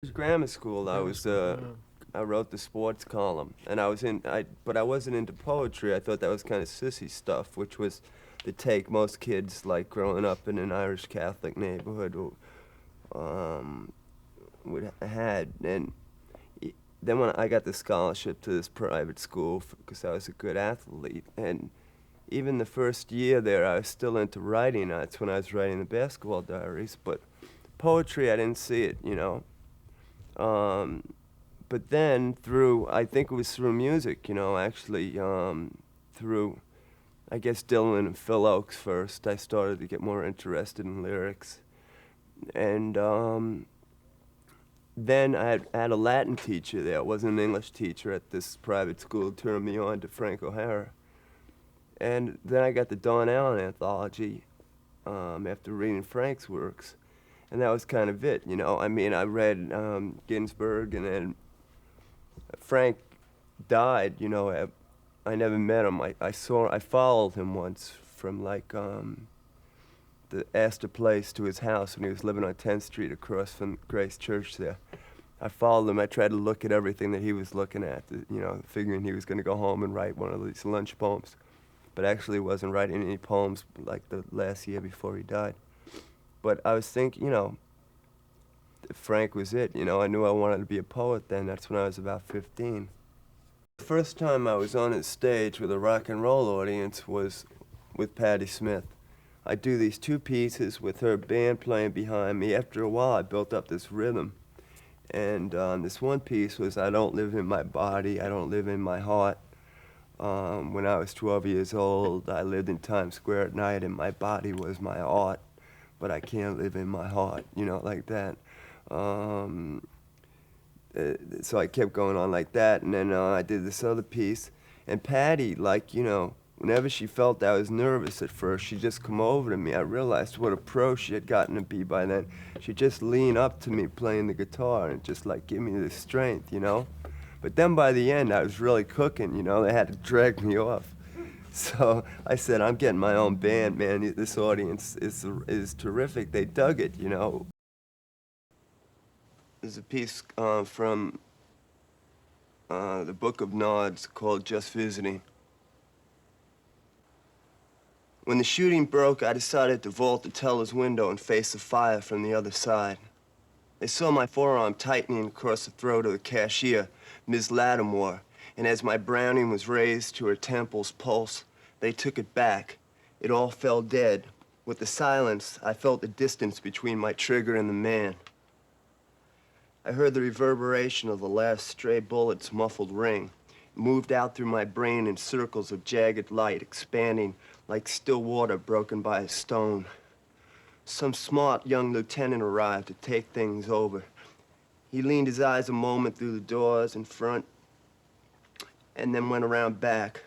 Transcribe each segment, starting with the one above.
grammar school. Grammar school, yeah. I wrote the sports column, and but I wasn't into poetry. I thought that was kind of sissy stuff, which was the take most kids like growing up in an Irish Catholic neighborhood um, would had. And then when I got the scholarship to this private school because I was a good athlete, and even the first year there, I was still into writing. That's when I was writing the basketball diaries, but poetry, I didn't see it, you know. Um, but then I think it was through music, you know, actually, through, I guess, Dylan and Phil Oakes first, I started to get more interested in lyrics. And then I had a Latin teacher there. I wasn't an English teacher at this private school, turned me on to Frank O'Hara. And then I got the Don Allen anthology after reading Frank's works. And that was kind of it, you know. I mean, I read Ginsberg, and then Frank died, you know. I never met him. I followed him once from like the Astor Place to his house when he was living on 10th Street across from Grace Church there. I followed him. I tried to look at everything that he was looking at, you know, figuring he was going to go home and write one of these lunch poems. But actually wasn't writing any poems like the last year before he died. But I was thinking, you know, Frank was it. You know, I knew I wanted to be a poet then. That's when I was about 15. The first time I was on a stage with a rock and roll audience was with Patti Smith. I do these two pieces with her band playing behind me. After a while, I built up this rhythm. And this one piece was I don't live in my body, I don't live in my heart. When I was 12 years old, I lived in Times Square at night, and my body was my art, but I can't live in my heart, you know, like that. Um, so I kept going on like that, and then I did this other piece. And Patty, like, you know, whenever she felt I was nervous at first, she'd just come over to me. I realized what a pro she had gotten to be by then. She'd just lean up to me playing the guitar and just, like, give me the strength, you know? But then by the end, I was really cooking, you know? They had to drag me off. So I said, I'm getting my own band, man. This audience is terrific. They dug it, you know? There's a piece from the Book of Nods called Just Visiting. When the shooting broke, I decided to vault the teller's window and face the fire from the other side. They saw my forearm tightening across the throat of the cashier, Ms. Lattimore, and as my Browning was raised to her temple's pulse, they took it back. It all fell dead. With the silence, I felt the distance between my trigger and the man. I heard the reverberation of the last stray bullet's muffled ring. It moved out through my brain in circles of jagged light, expanding like still water broken by a stone. Some smart young lieutenant arrived to take things over. He leaned his eyes a moment through the doors in front and then went around back.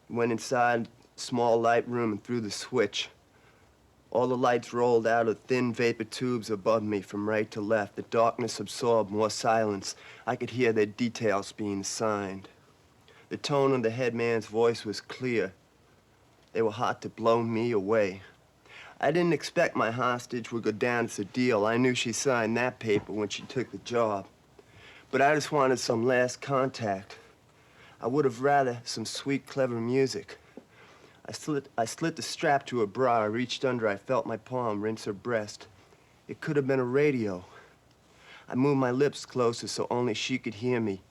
He went inside a small light room and threw the switch. All the lights rolled out of thin vapor tubes above me from right to left. The darkness absorbed more silence. I could hear their details being assigned. The tone of the headman's voice was clear. They were hot to blow me away. I didn't expect my hostage would go down as a deal. I knew she signed that paper when she took the job. But I just wanted some last contact. I would have rather some sweet, clever music. I slit the strap to her bra. I reached under. I felt my palm rinse her breast. It could have been a radio. I moved my lips closer so only she could hear me.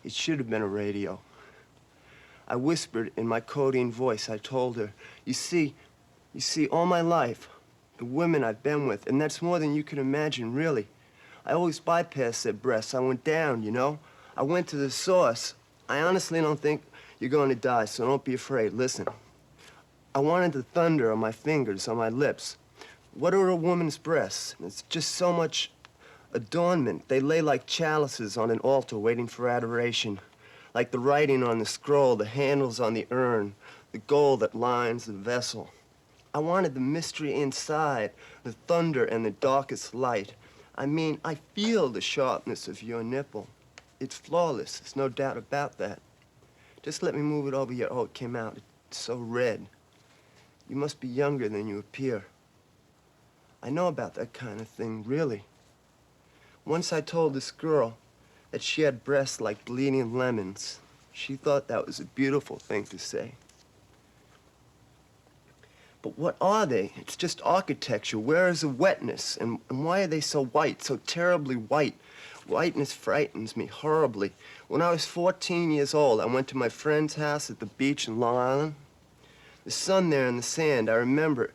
It should have been a radio. I whispered in my codeine voice. I told her, you see, all my life, the women I've been with, and that's more than you can imagine, really. I always bypassed their breasts. I went down, you know? I went to the source. I honestly don't think you're going to die, so don't be afraid. Listen. I wanted the thunder on my fingers, on my lips. What are a woman's breasts? It's just so much adornment. They lay like chalices on an altar waiting for adoration. Like the writing on the scroll, the handles on the urn, the gold that lines the vessel. I wanted the mystery inside, the thunder and the darkest light. I mean, I feel the sharpness of your nipple. It's flawless, there's no doubt about that. Just let me move it over here. Oh, it came out. It's so red. You must be younger than you appear. I know about that kind of thing, really. Once I told this girl that she had breasts like bleeding lemons. She thought that was a beautiful thing to say. But what are they? It's just architecture. Where is the wetness? And why are they so white, so terribly white? Whiteness frightens me horribly. When I was 14 years old, I went to my friend's house at the beach in Long Island. The sun there in the sand, I remember.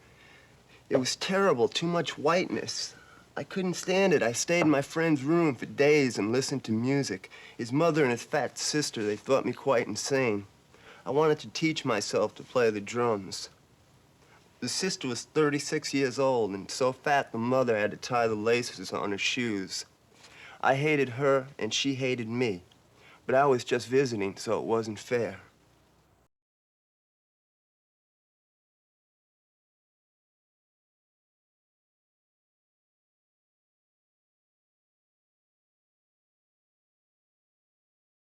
It was terrible, too much whiteness. I couldn't stand it. I stayed in my friend's room for days and listened to music. His mother and his fat sister, they thought me quite insane. I wanted to teach myself to play the drums. The sister was 36 years old and so fat the mother had to tie the laces on her shoes. I hated her and she hated me, but I was just visiting, so it wasn't fair.